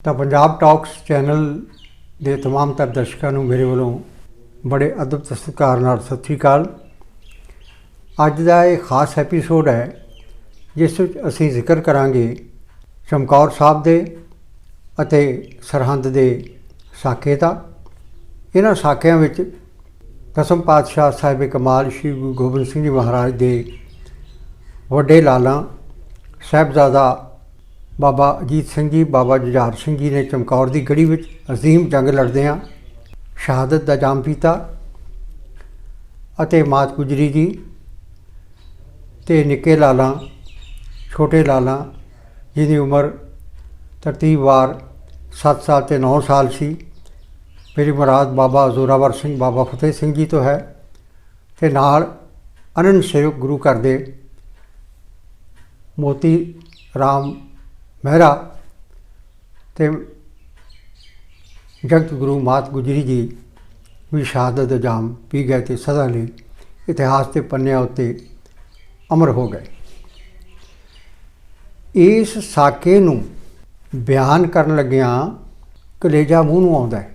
ਤਾਂ Punjab talks channel ਦੇ तमाम तर ਦਰਸ਼ਕਾਂ ਨੂੰ ਮੇਰੇ ਵੱਲੋਂ ਬੜੇ ਅਦਬ ਤੇ ਸਤਿਕਾਰ ਨਾਲ ਸਤਿ ਸ਼੍ਰੀ ਅਕਾਲ। ਅੱਜ ਦਾ ਇਹ ਖਾਸ ਐਪੀਸੋਡ ਹੈ ਜਿਸ ਵਿੱਚ ਅਸੀਂ ਜ਼ਿਕਰ ਕਰਾਂਗੇ ਚਮਕੌਰ ਸਾਹਿਬ ਦੇ ਅਤੇ ਸਰਹੰਦ ਦੇ ਸਾਕੇ ਦਾ। ਇਹਨਾਂ ਸਾਕਿਆਂ ਵਿੱਚ ਦਸਮ ਪਾਤਸ਼ਾਹ ਸਾਹਿਬ ਕਮਾਲ ਸ਼੍ਰੀ ਗੁਰੂ ਗੋਬਿੰਦ ਸਿੰਘ ਜੀ ਮਹਾਰਾਜ ਦੇ ਵੱਡੇ ਲਾਲਾਂ ਸਾਹਿਬਜ਼ਾਦਾ ਬਾਬਾ ਅਜੀਤ ਸਿੰਘ ਜੀ, ਬਾਬਾ ਜੁਝਾਰ ਸਿੰਘ ਜੀ ਨੇ ਚਮਕੌਰ ਦੀ ਗੜੀ ਵਿੱਚ ਅਜ਼ੀਮ ਜੰਗ ਲੜਦਿਆਂ ਸ਼ਹਾਦਤ ਦਾ ਜਾਮ ਪੀਤਾ ਅਤੇ ਮਾਤ ਗੁਜਰੀ ਜੀ ਅਤੇ ਨਿੱਕੇ ਲਾਲਾਂ, ਛੋਟੇ ਲਾਲਾਂ ਜਿਹਦੀ ਉਮਰ ਤਰਤੀਬਵਾਰ 7 ਸਾਲ ਅਤੇ 9 ਸਾਲ ਸੀ। ਮੇਰੀ ਮੁਰਾਦ ਬਾਬਾ ਜ਼ੋਰਾਵਰ ਸਿੰਘ, ਬਾਬਾ ਫਤਿਹ ਸਿੰਘ ਜੀ ਤੋਂ ਹੈ ਅਤੇ ਨਾਲ ਅਨੰਦ ਸੇਵਕ ਗੁਰੂ ਘਰ ਦੇ ਮੋਤੀ ਰਾਮ ਮਹਿਰਾ ਅਤੇ ਜਗਤ ਗੁਰੂ ਮਾਤ ਗੁਜਰੀ ਜੀ ਵੀ ਸ਼ਹਾਦਤ ਦਾ ਜਾਮ ਪੀ ਗਏ ਅਤੇ ਸਦਾ ਲਈ ਇਤਿਹਾਸ ਦੇ ਪੰਨਿਆਂ ਉੱਤੇ ਅਮਰ ਹੋ ਗਏ। ਇਸ ਸਾਕੇ ਨੂੰ ਬਿਆਨ ਕਰਨ ਲੱਗਿਆਂ ਕਲੇਜਾ ਮੂੰਹ ਨੂੰ ਆਉਂਦਾ ਹੈ,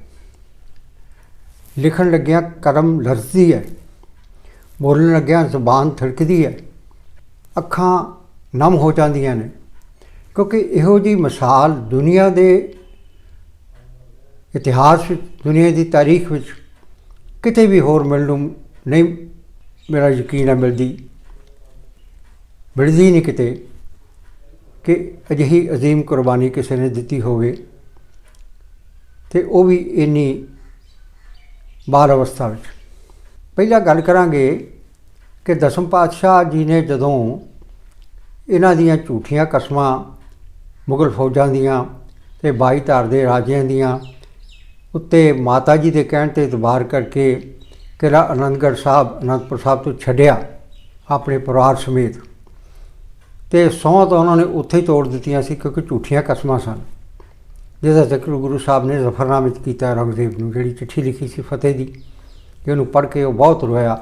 ਲਿਖਣ ਲੱਗਿਆਂ ਕਲਮ ਲਰਜ਼ਦੀ ਹੈ, ਬੋਲਣ ਲੱਗਿਆਂ ਜ਼ੁਬਾਨ ਥੜਕਦੀ ਹੈ, ਅੱਖਾਂ ਨਮ ਹੋ ਜਾਂਦੀਆਂ ਨੇ, ਕਿਉਂਕਿ ਇਹੋ ਜਿਹੀ ਮਿਸਾਲ ਦੁਨੀਆ ਦੇ ਇਤਿਹਾਸ ਵਿੱਚ, ਦੁਨੀਆ ਦੀ ਤਾਰੀਖ ਵਿੱਚ ਕਿਤੇ ਵੀ ਹੋਰ ਮਿਲਣ ਨੂੰ ਨਹੀਂ, ਮੇਰਾ ਯਕੀਨ ਹੈ ਮਿਲਦੀ ਨਹੀਂ ਕਿਤੇ, ਕਿ ਅਜਿਹੀ ਅਜ਼ੀਮ ਕੁਰਬਾਨੀ ਕਿਸੇ ਨੇ ਦਿੱਤੀ ਹੋਵੇ ਅਤੇ ਉਹ ਵੀ ਇੰਨੀ ਬਾਲ ਅਵਸਥਾ ਵਿੱਚ। ਪਹਿਲਾਂ ਗੱਲ ਕਰਾਂਗੇ ਕਿ ਦਸਮ ਪਾਤਸ਼ਾਹ ਜੀ ਨੇ ਜਦੋਂ ਇਹਨਾਂ ਦੀਆਂ ਝੂਠੀਆਂ ਕਸਮਾਂ ਮੁਗਲ ਫੌਜਾਂ ਦੀਆਂ ਅਤੇ 22 ਧਾਰ ਦੇ ਰਾਜਿਆਂ ਦੀਆਂ ਉੱਤੇ ਮਾਤਾ ਜੀ ਦੇ ਕਹਿਣ 'ਤੇ ਇਤਬਾਰ ਕਰਕੇ ਕਿਲ੍ਹਾ ਆਨੰਦਗੜ੍ਹ ਸਾਹਿਬ, ਅਨੰਦਪੁਰ ਸਾਹਿਬ ਤੋਂ ਛੱਡਿਆ ਆਪਣੇ ਪਰਿਵਾਰ ਸਮੇਤ, ਅਤੇ ਸਹੁੰ ਤਾਂ ਉਹਨਾਂ ਨੇ ਉੱਥੇ ਹੀ ਤੋੜ ਦਿੱਤੀਆਂ ਸੀ ਕਿਉਂਕਿ ਝੂਠੀਆਂ ਕਸਮਾਂ ਸਨ, ਜਿਹਦਾ ਜ਼ਿਕਰ ਗੁਰੂ ਸਾਹਿਬ ਨੇ ਜ਼ਫਰਨਾਮੇ ਵਿੱਚ ਕੀਤਾ। ਔਰੰਗਜ਼ੇਬ ਨੂੰ ਜਿਹੜੀ ਚਿੱਠੀ ਲਿਖੀ ਸੀ ਫਤਿਹ ਦੀ, ਕਿ ਉਹਨੂੰ ਪੜ੍ਹ ਕੇ ਉਹ ਬਹੁਤ ਰੋਇਆ,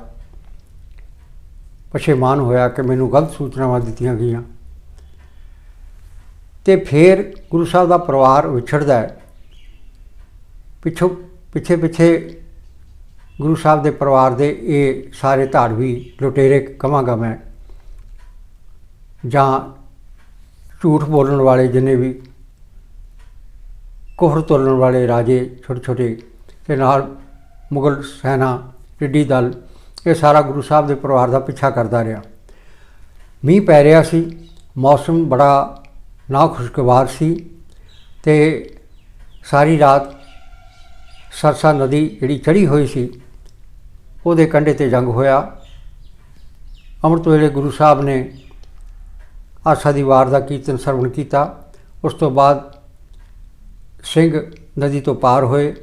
ਪਛੇਮਾਨ ਹੋਇਆ ਕਿ ਮੈਨੂੰ ਗਲਤ ਸੂਚਨਾਵਾਂ ਦਿੱਤੀਆਂ ਗਈਆਂ। ਅਤੇ ਫਿਰ ਗੁਰੂ ਸਾਹਿਬ ਦਾ ਪਰਿਵਾਰ ਵਿਛੜਦਾ ਹੈ, ਪਿੱਛੇ ਗੁਰੂ ਸਾਹਿਬ ਦੇ ਪਰਿਵਾਰ ਦੇ ਇਹ ਸਾਰੇ ਧਾੜਵੀ ਲੁਟੇਰੇ ਕਹਾਂਗਾ ਮੈਂ, ਜਾਂ ਝੂਠ ਬੋਲਣ ਵਾਲੇ ਜਿੰਨੇ ਵੀ ਕੁਹਰ ਤੋਲਣ ਵਾਲੇ ਰਾਜੇ ਛੋਟੇ ਛੋਟੇ ਅਤੇ ਨਾਲ ਮੁਗਲ ਸੈਨਾ, ਟਿੱਡੀ ਦਲ, ਇਹ ਸਾਰਾ ਗੁਰੂ ਸਾਹਿਬ ਦੇ ਪਰਿਵਾਰ ਦਾ ਪਿੱਛਾ ਕਰਦਾ ਰਿਹਾ। ਮੀਂਹ ਪੈ ਰਿਹਾ ਸੀ, ਮੌਸਮ ਬੜਾ ਨਾ ਖੁਸ਼ਗਵਾਰ ਸੀ ਅਤੇ ਸਾਰੀ ਰਾਤ ਸਰਸਾ ਨਦੀ ਜਿਹੜੀ ਚੜ੍ਹੀ ਹੋਈ ਸੀ ਉਹਦੇ ਕੰਢੇ 'ਤੇ ਜੰਗ ਹੋਇਆ। ਅੰਮ੍ਰਿਤ ਵੇਲੇ ਗੁਰੂ ਸਾਹਿਬ ਨੇ ਆਸਾ ਦੀ ਵਾਰ ਦਾ ਕੀਰਤਨ ਸਰਵਣ ਕੀਤਾ। ਉਸ ਤੋਂ ਬਾਅਦ ਸਿੰਘ ਨਦੀ ਤੋਂ ਪਾਰ ਹੋਏ,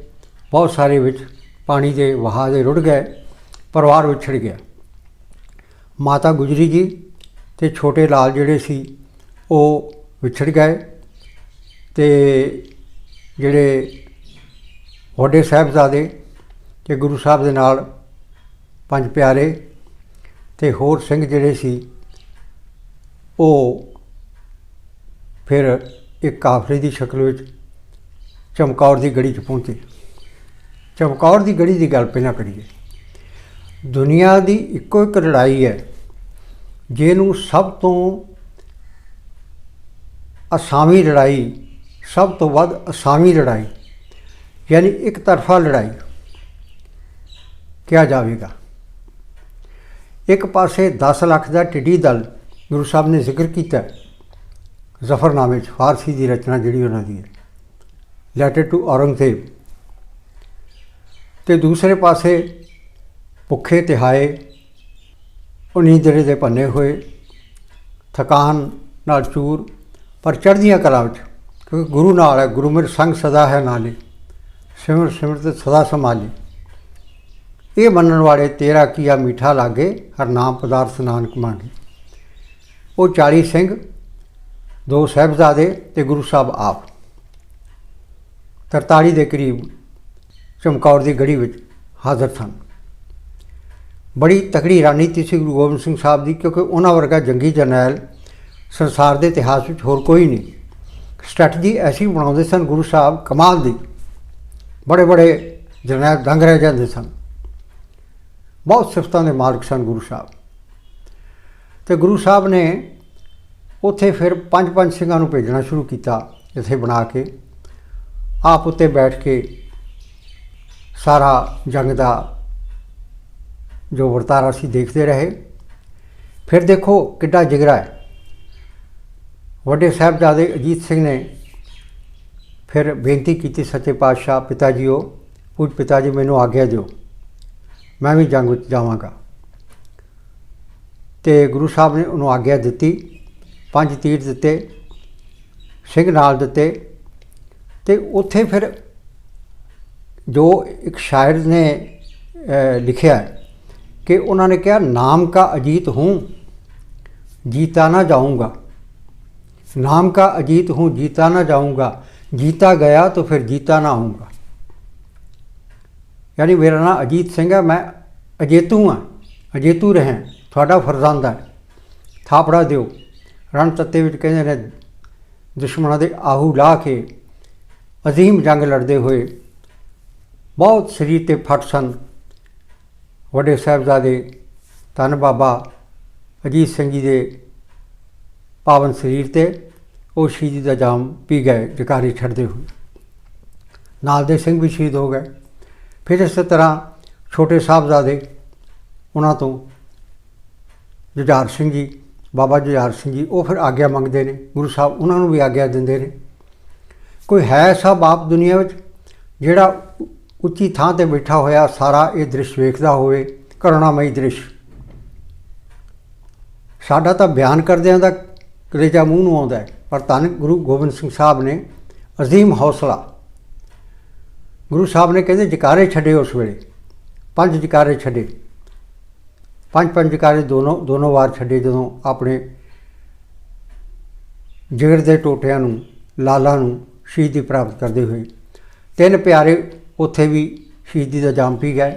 ਬਹੁਤ ਸਾਰੇ ਵਿੱਚ ਪਾਣੀ ਦੇ ਵਹਾਅ ਦੇ ਰੁੜ ਗਏ, ਪਰਿਵਾਰ ਵਿਛੜ ਗਿਆ। ਮਾਤਾ ਗੁਜਰੀ ਜੀ ਅਤੇ ਛੋਟੇ ਲਾਲ ਜਿਹੜੇ ਸੀ ਉਹ ਵਿਛੜ ਗਏ, ਅਤੇ ਜਿਹੜੇ ਵੱਡੇ ਸਾਹਿਬਜ਼ਾਦੇ ਅਤੇ ਗੁਰੂ ਸਾਹਿਬ ਦੇ ਨਾਲ 5 ਪਿਆਰੇ ਅਤੇ ਹੋਰ ਸਿੰਘ ਜਿਹੜੇ ਸੀ ਉਹ ਫਿਰ ਇੱਕ ਕਾਫਲੇ ਦੀ ਸ਼ਕਲ ਵਿੱਚ ਚਮਕੌਰ ਦੀ ਗੜੀ 'ਚ ਪਹੁੰਚੇ। ਚਮਕੌਰ ਦੀ ਗੜੀ ਦੀ ਗੱਲ ਪਹਿਲਾਂ ਕਰੀਏ। ਦੁਨੀਆ ਦੀ ਇੱਕੋ ਇੱਕ ਲੜਾਈ ਹੈ ਜਿਹਨੂੰ ਸਭ ਤੋਂ ਅਸਾਮੀ ਲੜਾਈ, ਸਭ ਤੋਂ ਵੱਧ ਅਸਾਮੀ ਲੜਾਈ, ਯਾਨੀ ਇੱਕ ਤਰਫਾ ਲੜਾਈ ਕਿਹਾ ਜਾਵੇਗਾ। ਇੱਕ ਪਾਸੇ 10 ਲੱਖ ਦਾ ਟਿੱਡੀ ਦਲ ਗੁਰੂ ਸਾਹਿਬ ਨੇ ਜ਼ਿਕਰ ਕੀਤਾ ਜ਼ਫਰਨਾਮੇ 'ਚ, ਫਾਰਸੀ ਦੀ ਰਚਨਾ ਜਿਹੜੀ ਉਹਨਾਂ ਦੀ ਹੈ, ਲੈਟਰ ਟੂ ਔਰੰਗਜ਼ੇਬ, ਅਤੇ ਦੂਸਰੇ ਪਾਸੇ ਭੁੱਖੇ ਤਿਹਾਏ, ਉਹ ਨੀਂਦਰੇ ਦੇ ਭੰਨੇ ਹੋਏ, ਥਕਾਨ ਨਾਲ ਚੂਰ, ਪਰ ਚੜ੍ਹਦੀਆਂ ਕਲਾ ਵਿੱਚ, ਕਿਉਂਕਿ ਗੁਰੂ ਨਾਲ ਹੈ, ਗੁਰੂ ਮੇਰੇ ਸੰਗ ਸਦਾ ਹੈ ਨਾਲੇ, ਸਿਮਰ ਸਿਮਰਤ ਸਦਾ ਸੰਭਾਲੇ, ਇਹ ਮੰਨਣ ਵਾਲੇ ਤੇਰਾ ਕੀਆ ਮਿੱਠਾ ਲਾਗੇ, ਹਰ ਨਾਮ ਪਦਾਰਥ ਨਾਨਕ ਮੰਗੇ। ਉਹ 40 ਸਿੰਘ, 2 ਸਾਹਿਬਜ਼ਾਦੇ ਅਤੇ ਗੁਰੂ ਸਾਹਿਬ ਆਪ 43 ਦੇ ਕਰੀਬ ਚਮਕੌਰ ਦੀ ਗੜੀ ਵਿੱਚ ਹਾਜ਼ਰ ਸਨ। ਬੜੀ ਤਕੜੀ ਰਣਨੀਤੀ ਸੀ ਗੁਰੂ ਗੋਬਿੰਦ ਸਿੰਘ ਸਾਹਿਬ ਦੀ, ਕਿਉਂਕਿ ਉਹਨਾਂ ਵਰਗਾ ਜੰਗੀ ਜਰਨੈਲ ਸੰਸਾਰ ਦੇ ਇਤਿਹਾਸ ਵਿੱਚ ਹੋਰ ਕੋਈ ਨਹੀਂ। स्ट्रैटजी ऐसी बनाते सन गुरु साहब कमाल दी, बड़े बड़े जरनैल दंग रह जाते सन। बहुत सिफतों के मालिक सन गुरु साहब। तो गुरु साहब ने उत्थे फिर 5-5 सिंघां नूं भेजना शुरू किया, इत्थे बना के आप उत्ते बैठ के सारा जंग का जो वरतारा सी देखते रहे। फिर देखो किड्डा जिगरा है। वड्डे साहिबजादे अजीत सिंह ने फिर बेनती की सच्चे पातशाह पिता जी हो, पूज पिता जी मैनू आग्या दो, मैं भी जंग विच जावांगा। तो गुरु साहब ने उन्होंने आग्या दी, 5 तीर दिते, सिंह नाल दिते। तो उत्थे फिर जो एक शायर ने लिखिया कि उन्होंने कहा, नाम का अजीत हूँ जीता ना जाऊँगा, नाम का अजीत हूँ जीता ना जाऊँगा, जीता गया तो फिर जीता ना आऊँगा। यानी मेरा नाम अजीत सिंह है, मैं अजेतू हाँ, अजेतू रहें, थोड़ा फरजंद है, थापड़ा दिओ। रण तत्ते विच कहते ने दुश्मनों के आहू ला के अजीम जंग लड़ते हुए बहुत शरीर ते फट सन। वड्डे साहिबजादे धन बाबा अजीत सिंह जी के पावन शरीर ते वो शहीदी का जाम पी गए जकारे छड़ते हुए। नाल दे सिंह भी शहीद हो गए। फिर इस तरह छोटे साहबजादे उन्हों तो जुझार सिंह जी, बाबा जुझार सिंह जी, वो फिर आग्या मंगते हैं, गुरु साहब उन्होंने भी आग्या देंगे ने। कोई है ऐसा बाप दुनिया में जिहड़ा उच्ची थां ते बैठा होया सारा ये दृश्य वेखदा होवे, करुणामई दृश्य। साडा तां बयान करदिआं दा कलेजा मूँह नूं आउंदा है, पर धन गुरु गोबिंद सिंह साहब ने अजीम हौसला। गुरु साहब ने कहते जकारे छड़े, उस वेले 5 जकारे छड़े, 5-5 जकारे दोनों वार छड़े। जदों अपने जिगर के टोटियां नूं, लाला नूं शहीदी प्राप्त करते हुए 3 प्यारे उत्थे भी शहीदी का जाम पी गए।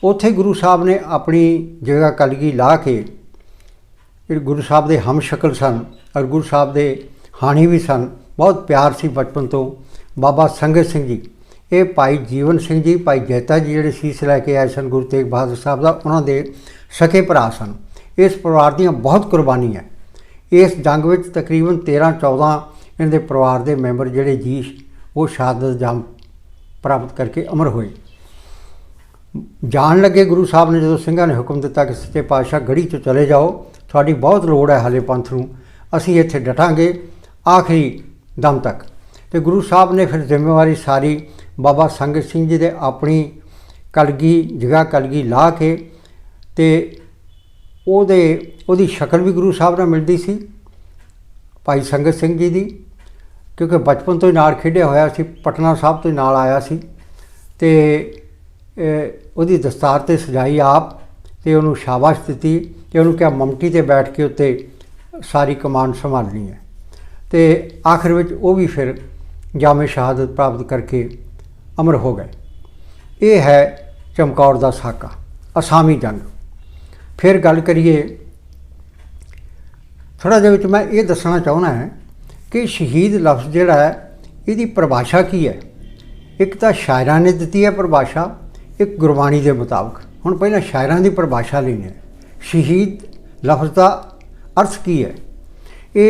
उत्थे गुरु साहब ने अपनी जगह कलगी ला के, गुरु साहब के हम शक्ल सन और गुरु साहब के हाणी भी सन, बहुत प्यार सी बचपन तो। बाबा संगत सिंह जी, ये भाई जीवन सिंह जी, भाई जैता जी जिहड़े सीस लैके आए सन गुरु तेग बहादुर साहब का, उन्होंने सके भरा सन। इस परिवार दी बहुत कुर्बानी है। इस जंग में तकरीबन 13-14 इनके परिवार के मैंबर जिहड़े जी वो शहादत जाम प्राप्त करके अमर होए। जान लगे गुरु साहब ने जो सिंघां ने हुक्म दिता कि सच्चे पातशाह गढ़ी चो चले जाओ, थोड़ी बहुत लोड़ है हाले पंथ नूं, असीं इत्थे डटांगे आखिरी दम तक। तो गुरु साहब ने फिर जिम्मेवारी सारी बाबा संगत सिंह जी दे अपनी कलगी जगह कलगी ला के, ते ओदी शक्ल भी गुरु साहब नाल मिलदी सी भाई संगत सिंह जी दी, क्योंकि बचपन तो ही नाल खेडिया होया सी, पटना साहब तो ही नाल आया सी। ते ओदी दस्तार ते सजाई आप, ते उन्होंने शाबाश दी, ते उन्होंने कहा ममटी ते बैठ के उत्ते सारी कमान संभालनी है। तो आखिर में वो भी फिर जामे शहादत प्राप्त करके अमर हो गए। ये है चमकौर का साका, असामी जंग। फिर गल करिए थोड़ा जिहा विच मैं ये दसना चाहना है कि शहीद लफ्ज़ जिहड़ा है इसकी परिभाषा की है। एक तो शायरां ने दी है परिभाषा, एक गुरबाणी के मुताबिक। हुण पहलां शायरां की परिभाषा लेनी है। शहीद लफ्ज़ का अर्थ की है? ये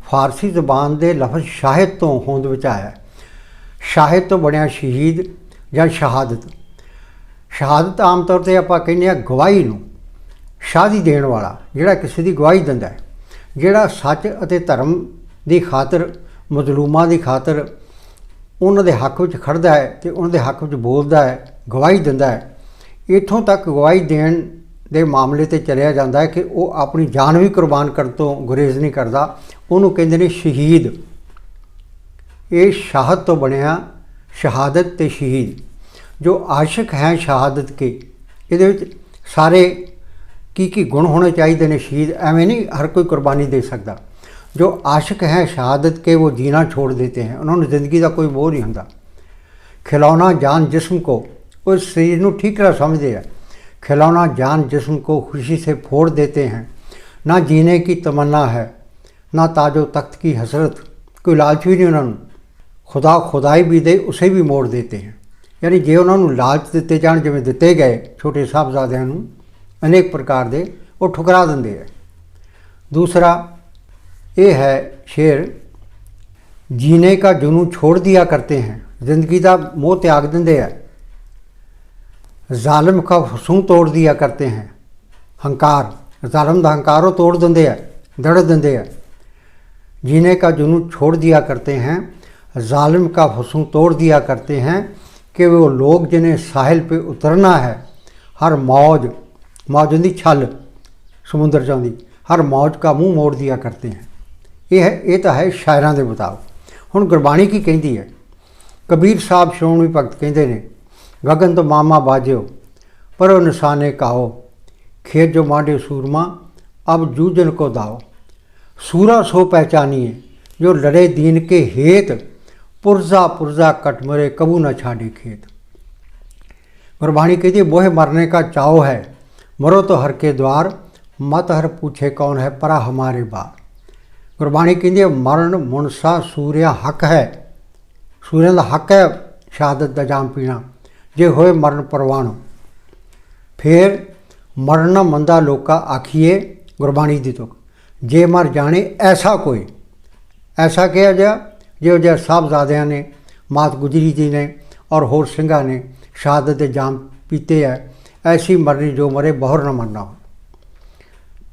फारसी जबान के लफ्ज़ शाहिद तो होंद विच आया। शाहिद तो बनया शहीद या शहादत। शहादत आम तौर पर आपां कहने गवाही नूं शादी देण वाला, जिहड़ा किसी की गवाही दिंदा है, जिहड़ा सच अते धर्म की खातर, मजलूमां की खातर उन्हां दे हक विच खड़दा है ते उन्हां दे हक विच बोलदा है, गवाही दिंदा है। इत्थों तक गवाही देण दे मामले ते चलिया जांदा है कि वो अपनी जान भी कुर्बान करन तो गुरेज नहीं करदा, उहनूं कहंदे ने शहीद। ये शाहद तो बनया शहादत ते शहीद। जो आशिक हैं शहादत के, इहदे विच सारे की गुण होने चाहिए ने। शहीद एवं नहीं हर कोई कुर्बानी दे सकता। जो आशिक हैं शहादत के वो जीना छोड़ देते हैं, उन्होंने ज़िंदगी का कोई बोझ नहीं होता। खिलौना जान जिस्म को, उस शरीर को ठीक तरह समझते हैं। खिलौना जान जिस्म को खुशी से फोड़ देते हैं। ना जीने की तमन्ना है, ना ताजो तख्त की हसरत, कोई लालच भी नहीं उन्होंने, खुदा खुदाई भी दे उसे भी मोड़ देते हैं। यानी जे उन्होंने लालच दिते जाण जिवें दिते गए छोटे साहबजादिਆਂ ਨੂੰ अनेक प्रकार के वो ठुकरा देंगे है। दूसरा ये है शेर, जीने का जुनून छोड़ दिया करते हैं, जिंदगी का मोह त्याग देंगे है। जालिम का हुसूं तोड़ दिया करते हैं, हंकार जालिम का हंकारों तोड़ देंगे है, दड़ देंगे है। जीने का जुनून छोड़ दिया करते हैं, जालिम का हुसूं तोड़ दिया करते हैं कि वो लोग जिन्हें साहिल पे उतरना है हर मौज मौजूदी छल समुद्र चाहती हर मौज का मुँह मोड़ दिया करते हैं। ये तो है शायरां के मुताबिक। हुण गुरबाणी की कहती है, कबीर साहब श्रोमणी भगत कहते हैं, गगन तो मामा बाजियो परो निशाने काओ, खेत जो मांडे सूरमा अब जूझन को दाओ। सूरा सो पहचानिए जो लड़े दीन के हेत, पुरजा पुरजा कटमरे कबू न छाड़े खेत। गुरबाणी कहती है, बोहे मरने का चाव है, मरो तो हर के द्वार, मत हर पूछे कौन है परा हमारे बार। गुरबाणी कहती है, मरण मुनसा सूर्या हक है, सूर्य का हक है शहादत का जाम पीना, जे होए मरण परवान। फिर मरना मंदा लोका आखिए, गुरबाणी दी तुक, जे मर जाने ऐसा कोई। ऐसा कहा जा जो जै साहबजादियाँ ने, मात गुजरी जी ने और होर सिंघां ने शहादत के जाम पीते है, ऐसी मरनी जो मरे बहुर न मरना हो।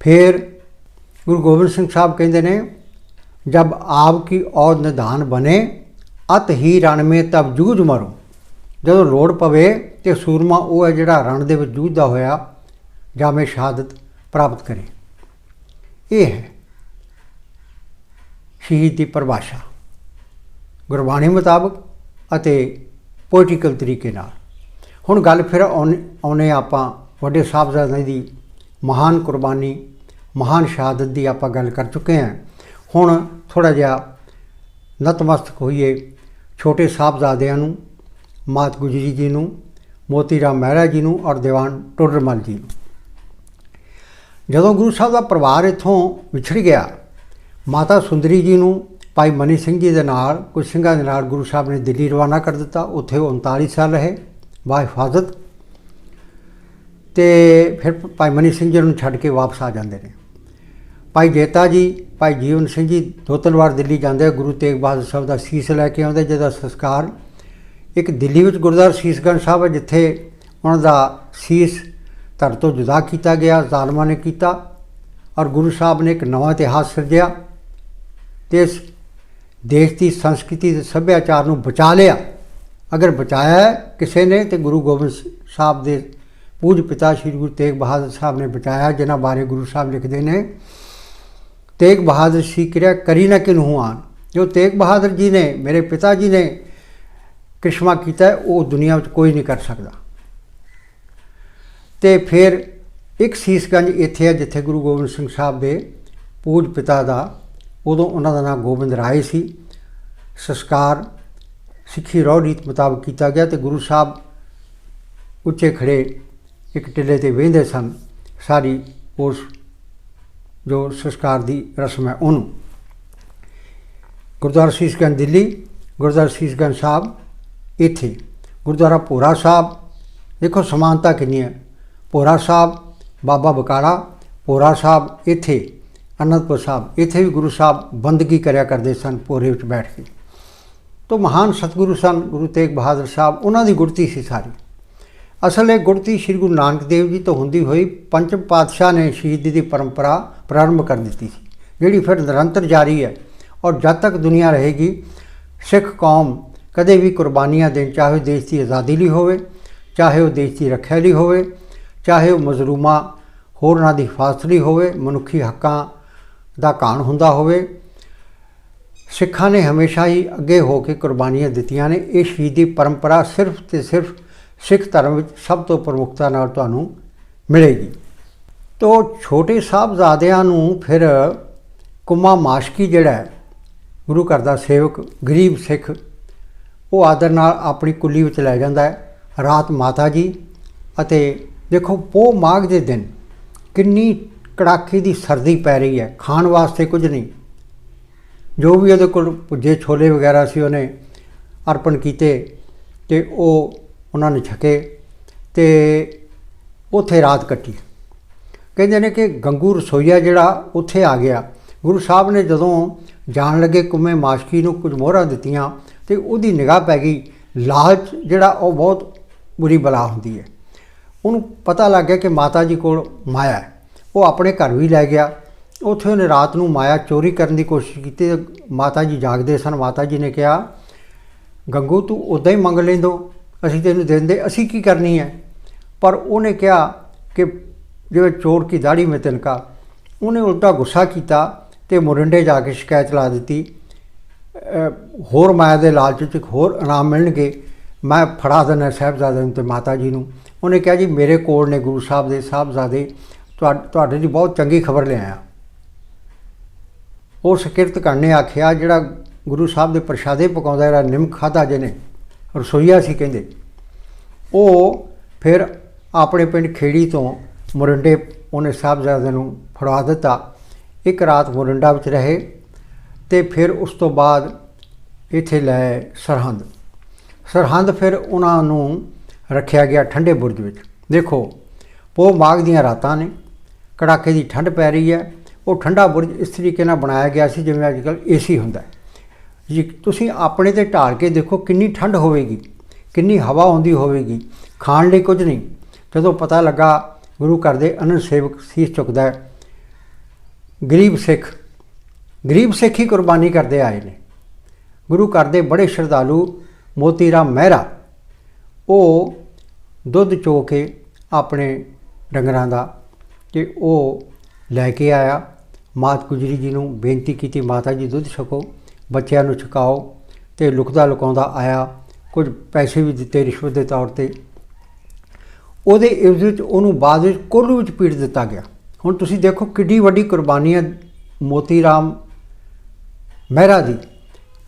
फिर गुरु गोबिंद सिंह साहब कहते हैं, जब आपकी औद निधान बने अत ही रण में तब जूझ मरो। जो लोड़ पवे तो सूरमा वो है जिहड़ा रण दे विच जूझदा होया जामे शहादत प्राप्त करे। ये है शहीद की परिभाषा गुरबाणी मुताबिक अते पोइटिकल तरीके नाल। हुण गल फिर आउने आपां वड्डे साहबजादियां दी महान कुर्बानी महान शहादत की आपां गल कर चुके हैं। हुण थोड़ा जिहा नतमस्तक होइए छोटे साहबजादियां नूं, मात गुजरी जी नूं, मोती राम महरा जी नूं और दीवान टोडरमल जी नूं। जदों गुरु साहब का परिवार इत्थों विछड़ गया, माता सुंदरी जी नूं भाई मनी सिंह जी दे नाल कुछ सिंघां दे नाल गुरु साहब ने दिल्ली रवाना कर दिता। उत्थे 39 साल रहे बाहिफाजत, तो फिर भाई मनी सिंह जी नूं छड्ड के वापस आ जाते हैं। भाई जेता जी, भाई जीवन सिंह जी 2-3 बार दिल्ली जाते, गुरु तेग बहादुर साहब का सीस लैके आते, जिसका संस्कार एक दिल्ली में गुरुद्वारा सीसगंज साहब है, जिथे उन्होंने सीस धर तो जुदा किया गया, जालमां ने किया, और गुरु साहब ने एक नवा इतिहास सिरजिया तो इस देश की संस्कृति के सभ्याचार को बचा लिया। अगर बचाया है किसी ने तो गुरु गोबिंद साहब के पूज पिता श्री गुरु तेग बहादुर साहब ने बचाया, जिन्होंने बारे गुरु साहब लिखते हैं, तेग बहादुर सी क्रिया करी न किन्हू आन। जो तेग बहादुर जी ने, मेरे पिता जी ने करिश्मा किया है, वो दुनिया में कोई नहीं कर सकता। तो फिर एक सीसगंज इत्थे है जिथे गुरु गोबिंद सिंह साहब के पूज पिता का उदों उन्होंने नाम गोबिंद राय सी। संस्कार सिੱਖੀ रौह रीत मुताबिक किया गया, तो गुरु साहब उच्चे खड़े एक टिले ते वेंदे सन। सारी उस जो संस्कार की रस्म है उन्होंने गुरुद्वारा सीसगंज दिल्ली, गुरुद्वारा सीसगंज साहब इत्थे, गुरुद्वारा भोरा साहब देखो समानता कितनी है। भोरा साहब बाबा बकाला, भोरा साहब इत्थे अनंदपुर साहब, इत्थे भी गुरु साहब बंदगी करया करते सन भोरे विच बैठ के। तो महान सतगुरु सन गुरु तेग बहादुर साहब, उन्हों की गुरती सी सारी। असल एक गुरती श्री गुरु नानक देव जी तो होंदी हुई पंचम पातशाह ने शहीदी की परंपरा प्रारंभ कर दी थी, जिहड़ी फिर निरंतर जारी है। और जब तक दुनिया रहेगी सिख कौम कदे भी कुर्बानियां देन, चाहे वो देश की आज़ादी लई होवे, चाहे वो देश की रखिया लई होवे, चाहे वो मजलूमा होरनां दी हिफाजत लई होवे, मनुखी हक्कां दा घाण हुंदा होवे। सिखां ने हमेशा ही अगे हो के कुर्बानियां दित्तियां ने। ये शहीदी परंपरा सिर्फ तो सिर्फ सिख धर्म में सब तो प्रमुखता नाल तुहानूं मिलेगी। तो छोटे साहबजादियां नूं फिर कुमा माशकी जिहड़ा है गुरु घर दा सेवक गरीब सिख, वो आदर नाल अपनी कुल्ली विच लै जांदा है। रात माता जी अते देखो पोह माघ दे दिन किन्नी कड़ाके की सर्दी पै रही है, खाण वास्ते कुछ नहीं, ਜੋ ਵੀ ਉਹਦੇ ਕੋਲ ਪੁੱਜੇ ਛੋਲੇ ਵਗੈਰਾ ਸੀ ਉਹਨੇ ਅਰਪਣ ਕੀਤੇ ਅਤੇ ਉਹ ਉਹਨਾਂ ਨੇ ਛਕੇ ਅਤੇ ਉੱਥੇ ਰਾਤ ਕੱਟੀ। ਕਹਿੰਦੇ ਨੇ ਕਿ ਗੰਗੂ ਰਸੋਈਆ ਜਿਹੜਾ ਉੱਥੇ ਆ ਗਿਆ। ਗੁਰੂ ਸਾਹਿਬ ਨੇ ਜਦੋਂ ਜਾਣ ਲੱਗੇ ਕੁੰਮੇ ਮਾਸ਼ਕੀ ਨੂੰ ਕੁਝ ਮੋਹਰਾਂ ਦਿੱਤੀਆਂ ਅਤੇ ਉਹਦੀ ਨਿਗਾਹ ਪੈ ਗਈ। ਲਾਲਚ ਜਿਹੜਾ ਉਹ ਬਹੁਤ ਬੁਰੀ ਬਲਾ ਹੁੰਦੀ ਹੈ। ਉਹਨੂੰ ਪਤਾ ਲੱਗ ਗਿਆ ਕਿ ਮਾਤਾ ਜੀ ਕੋਲ ਮਾਇਆ ਹੈ। ਉਹ ਆਪਣੇ ਘਰ ਵੀ ਲੈ ਗਿਆ। ਉੱਥੇ ਉਹਨੇ ਰਾਤ ਨੂੰ ਮਾਇਆ ਚੋਰੀ ਕਰਨ ਦੀ ਕੋਸ਼ਿਸ਼ ਕੀਤੀ। ਮਾਤਾ ਜੀ ਜਾਗਦੇ ਸਨ। ਮਾਤਾ ਜੀ ਨੇ ਕਿਹਾ, ਗੰਗੂ ਤੂੰ ਉੱਦਾਂ ਹੀ ਮੰਗ ਲੈਂਦੋ, ਅਸੀਂ ਤੈਨੂੰ ਦੇ ਦਿੰਦੇ, ਅਸੀਂ ਕੀ ਕਰਨੀ ਹੈ। ਪਰ ਉਹਨੇ ਕਿਹਾ ਕਿ ਜਿਵੇਂ ਚੋਰ ਕੀ ਦਾੜੀ ਮੈਂ ਤਿਨਕਾ। ਉਹਨੇ ਉਲਟਾ ਗੁੱਸਾ ਕੀਤਾ ਅਤੇ ਮੋਰਿੰਡੇ ਜਾ ਕੇ ਸ਼ਿਕਾਇਤ ਲਾ ਦਿੱਤੀ। ਹੋਰ ਮਾਇਆ ਦੇ ਲਾਲਚ 'ਚ ਹੋਰ ਇਨਾਮ ਮਿਲਣਗੇ, ਮੈਂ ਫੜਾ ਦਿੰਦਾ ਸਾਹਿਬਜ਼ਾਦੇ ਨੂੰ ਅਤੇ ਮਾਤਾ ਜੀ ਨੂੰ। ਉਹਨੇ ਕਿਹਾ ਜੀ ਮੇਰੇ ਕੋਲ ਨੇ ਗੁਰੂ ਸਾਹਿਬ ਦੇ ਸਾਹਿਬਜ਼ਾਦੇ, ਤੁਹਾਡੇ ਦੀ ਬਹੁਤ ਚੰਗੀ ਖਬਰ ਲਿਆਇਆ। ਉਸ ਕਿਰਤਕਣ ਨੇ ਆਖਿਆ, ਜਿਹੜਾ ਗੁਰੂ ਸਾਹਿਬ ਦੇ ਪ੍ਰਸ਼ਾਦੇ ਪਕਾਉਂਦਾ, ਜਿਹੜਾ ਨਿੰਮ ਖਾਧਾ ਜਿਹਨੇ, ਰਸੋਈਆ ਸੀ ਕਹਿੰਦੇ, ਉਹ ਫਿਰ ਆਪਣੇ ਪਿੰਡ ਖੇੜੀ ਤੋਂ ਮੋਰਿੰਡੇ ਉਹਨੇ ਸਾਹਿਬਜ਼ਾਦੇ ਨੂੰ ਫੜਾ ਦਿੱਤਾ। ਇੱਕ ਰਾਤ ਮੋਰਿੰਡਾ ਵਿੱਚ ਰਹੇ ਅਤੇ ਫਿਰ ਉਸ ਤੋਂ ਬਾਅਦ ਇੱਥੇ ਲੈ ਸਰਹੰਦ। ਸਰਹੰਦ ਫਿਰ ਉਹਨਾਂ ਨੂੰ ਰੱਖਿਆ ਗਿਆ ਠੰਡੇ ਬੁਰਜ ਵਿੱਚ। ਦੇਖੋ ਪੋਹ ਮਾਘ ਦੀਆਂ ਰਾਤਾਂ ਨੇ, ਕੜਾਕੇ ਦੀ ਠੰਡ ਪੈ ਰਹੀ ਹੈ। ਉਹ ਠੰਡਾ ਬੁਰਜ ਇਸ ਤਰੀਕੇ ਨਾਲ ਬਣਾਇਆ ਗਿਆ ਸੀ ਜਿਵੇਂ ਅੱਜ ਕੱਲ੍ਹ ਏਸੀ ਹੁੰਦਾ ਜੀ। ਤੁਸੀਂ ਆਪਣੇ 'ਤੇ ਢਾਲ ਕੇ ਦੇਖੋ ਕਿੰਨੀ ਠੰਡ ਹੋਵੇਗੀ, ਕਿੰਨੀ ਹਵਾ ਆਉਂਦੀ ਹੋਵੇਗੀ। ਖਾਣ ਲਈ ਕੁਝ ਨਹੀਂ। ਜਦੋਂ ਪਤਾ ਲੱਗਾ ਗੁਰੂ ਘਰ ਦੇ ਅਨੰਦ ਸੇਵਕ ਸੀਸ ਚੁੱਕਦਾ, ਗਰੀਬ ਸਿੱਖ ਹੀ ਕੁਰਬਾਨੀ ਕਰਦੇ ਆਏ ਨੇ। ਗੁਰੂ ਘਰ ਦੇ ਬੜੇ ਸ਼ਰਧਾਲੂ ਮੋਤੀ ਰਾਮ ਮਹਿਰਾ, ਉਹ ਦੁੱਧ ਚੋ ਕੇ ਆਪਣੇ ਡੰਗਰਾਂ ਦਾ ਅਤੇ ਉਹ ਲੈ ਕੇ ਆਇਆ। ਮਾਤਾ ਗੁਜਰੀ ਜੀ ਨੂੰ ਬੇਨਤੀ ਕੀਤੀ, ਮਾਤਾ ਜੀ ਦੁੱਧ ਛਕੋ, ਬੱਚਿਆਂ ਨੂੰ ਛਕਾਓ। ਅਤੇ ਲੁਕਦਾ ਲੁਕਾਉਂਦਾ ਆਇਆ, ਕੁਝ ਪੈਸੇ ਵੀ ਦਿੱਤੇ ਰਿਸ਼ਵਤ ਦੇ ਤੌਰ 'ਤੇ। ਉਹਦੇ ਇਵਜ਼ ਵਿੱਚ ਉਹਨੂੰ ਬਾਅਦ ਵਿੱਚ ਕੋਹਲੂ ਵਿੱਚ ਪੀੜ ਦਿੱਤਾ ਗਿਆ। ਹੁਣ ਤੁਸੀਂ ਦੇਖੋ ਕਿੱਡੀ ਵੱਡੀ ਕੁਰਬਾਨੀ ਹੈ ਮੋਤੀ ਰਾਮ ਮਹਿਰਾ ਦੀ।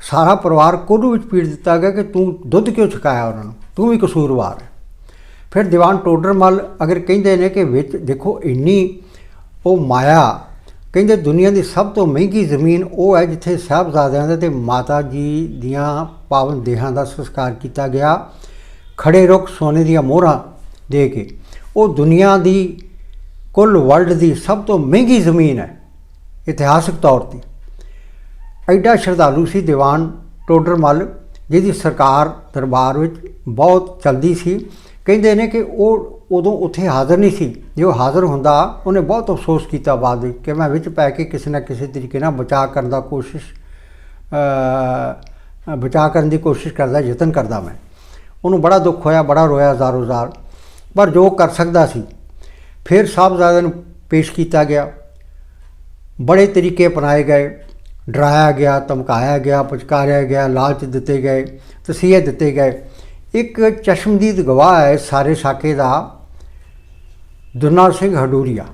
ਸਾਰਾ ਪਰਿਵਾਰ ਕੋਹਲੂ ਵਿੱਚ ਪੀੜ ਦਿੱਤਾ ਗਿਆ ਕਿ ਤੂੰ ਦੁੱਧ ਕਿਉਂ ਛਕਾਇਆ ਉਹਨਾਂ ਨੂੰ, ਤੂੰ ਵੀ ਕਸੂਰਵਾਰ ਹੈ। ਫਿਰ ਦੀਵਾਨ ਟੋਡਰ ਮੱਲ ਅਗਰ ਕਹਿੰਦੇ ਨੇ ਕਿ ਵਿੱਚ ਦੇਖੋ ਇੰਨੀ ਉਹ ਮਾਇਆ, ਕਹਿੰਦੇ ਦੁਨੀਆ ਦੀ ਸਭ ਤੋਂ ਮਹਿੰਗੀ ਜ਼ਮੀਨ ਉਹ ਹੈ ਜਿੱਥੇ ਸਾਹਿਬਜ਼ਾਦਿਆਂ ਦਾ ਅਤੇ ਮਾਤਾ ਜੀ ਦੀਆਂ ਪਾਵਨ ਦੇਹਾਂ ਦਾ ਸੰਸਕਾਰ ਕੀਤਾ ਗਿਆ, ਖੜੇ ਰੁੱਖ ਸੋਨੇ ਦੀਆਂ ਮੋਹਰਾਂ ਦੇ ਕੇ। ਉਹ ਦੁਨੀਆ ਦੀ ਕੁੱਲ ਵਰਲਡ ਦੀ ਸਭ ਤੋਂ ਮਹਿੰਗੀ ਜ਼ਮੀਨ ਹੈ ਇਤਿਹਾਸਕ ਤੌਰ 'ਤੇ। ਐਡਾ ਸ਼ਰਧਾਲੂ ਸੀ ਦੀਵਾਨ ਟੋਡਰ ਮੱਲ, ਜਿਹਦੀ ਸਰਕਾਰ ਦਰਬਾਰ ਵਿੱਚ ਬਹੁਤ ਚਲਦੀ ਸੀ। ਕਹਿੰਦੇ ਨੇ ਕਿ ਉਹ ਉਦੋਂ ਉੱਥੇ ਹਾਜ਼ਰ ਨਹੀਂ ਸੀ। ਜੇ ਉਹ ਹਾਜ਼ਰ ਹੁੰਦਾ ਉਹਨੇ ਬਹੁਤ ਅਫਸੋਸ ਕੀਤਾ ਬਾਅਦ ਵਿੱਚ ਕਿ ਮੈਂ ਵਿੱਚ ਪੈ ਕੇ ਕਿਸੇ ਨਾ ਕਿਸੇ ਤਰੀਕੇ ਨਾਲ ਬਚਾਅ ਕਰਨ ਦੀ ਕੋਸ਼ਿਸ਼ ਕਰਦਾ, ਯਤਨ ਕਰਦਾ। ਮੈਂ ਉਹਨੂੰ ਬੜਾ ਦੁੱਖ ਹੋਇਆ, ਬੜਾ ਰੋਇਆ ਜ਼ਾਰੋ ਜ਼ਾਰ, ਪਰ ਜੋ ਕਰ ਸਕਦਾ ਸੀ। ਫਿਰ ਸਾਹਿਬਜ਼ਾਦਿਆਂ ਨੂੰ ਪੇਸ਼ ਕੀਤਾ ਗਿਆ, ਬੜੇ ਤਰੀਕੇ ਅਪਣਾਏ ਗਏ, ਡਰਾਇਆ ਗਿਆ, ਧਮਕਾਇਆ ਗਿਆ, ਪੁਚਕਾਰਿਆ ਗਿਆ, ਲਾਲਚ ਦਿੱਤੇ ਗਏ, ਤਸੀਹੇ ਦਿੱਤੇ ਗਏ। ਇੱਕ ਚਸ਼ਮਦੀਦ ਗਵਾਹ ਹੈ ਸਾਰੇ ਸਾਕੇ ਦਾ, ਦੁਨਾ ਸਿੰਘ ਹਡੂਰੀਆ।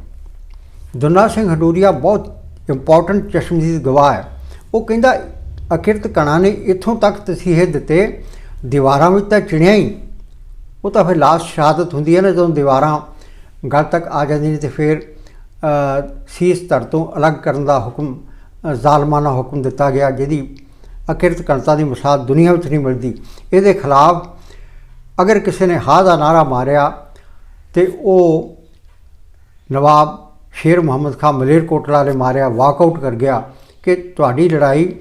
ਦੁਨਾ ਸਿੰਘ ਹਡੂਰੀਆ ਬਹੁਤ ਇੰਪੋਰਟੈਂਟ ਚਸ਼ਮਦੀਦ ਗਵਾਹ ਹੈ। ਉਹ ਕਹਿੰਦਾ ਅਕਿਰਤ ਕਣਾਂ ਨੇ ਇੱਥੋਂ ਤੱਕ ਤਸੀਹੇ ਦਿੱਤੇ, ਦੀਵਾਰਾਂ ਵਿੱਚ ਤਾਂ ਚਿਣਿਆ ਹੀ। ਉਹ ਤਾਂ ਫਿਰ ਲਾਸਟ ਸ਼ਹਾਦਤ ਹੁੰਦੀ ਹੈ ਨਾ, ਜਦੋਂ ਦੀਵਾਰਾਂ ਗਲ ਤੱਕ ਆ ਜਾਂਦੀਆਂ ਨੇ ਅਤੇ ਫਿਰ ਸੀਸ ਧੜ ਤੋਂ ਅਲੱਗ ਕਰਨ ਦਾ ਹੁਕਮ, ਜ਼ਾਲਮਾਨਾ ਹੁਕਮ ਦਿੱਤਾ ਗਿਆ, ਜਿਹਦੀ ਅਕਿਰਤ ਕਣਤਾ ਦੀ ਮਿਸਾਲ ਦੁਨੀਆ ਵਿੱਚ ਨਹੀਂ ਮਿਲਦੀ। ਇਹਦੇ ਖਿਲਾਫ ਅਗਰ ਕਿਸੇ ਨੇ ਹਾਂ ਦਾ ਨਾਅਰਾ ਮਾਰਿਆ ਅਤੇ ਉਹ ਨਵਾਬ ਸ਼ੇਰ ਮੁਹੰਮਦ ਖਾਂ ਮਲੇਰਕੋਟਲਾ ਨੇ ਮਾਰਿਆ, ਵਾਕਆਊਟ ਕਰ ਗਿਆ ਕਿ ਤੁਹਾਡੀ ਲੜਾਈ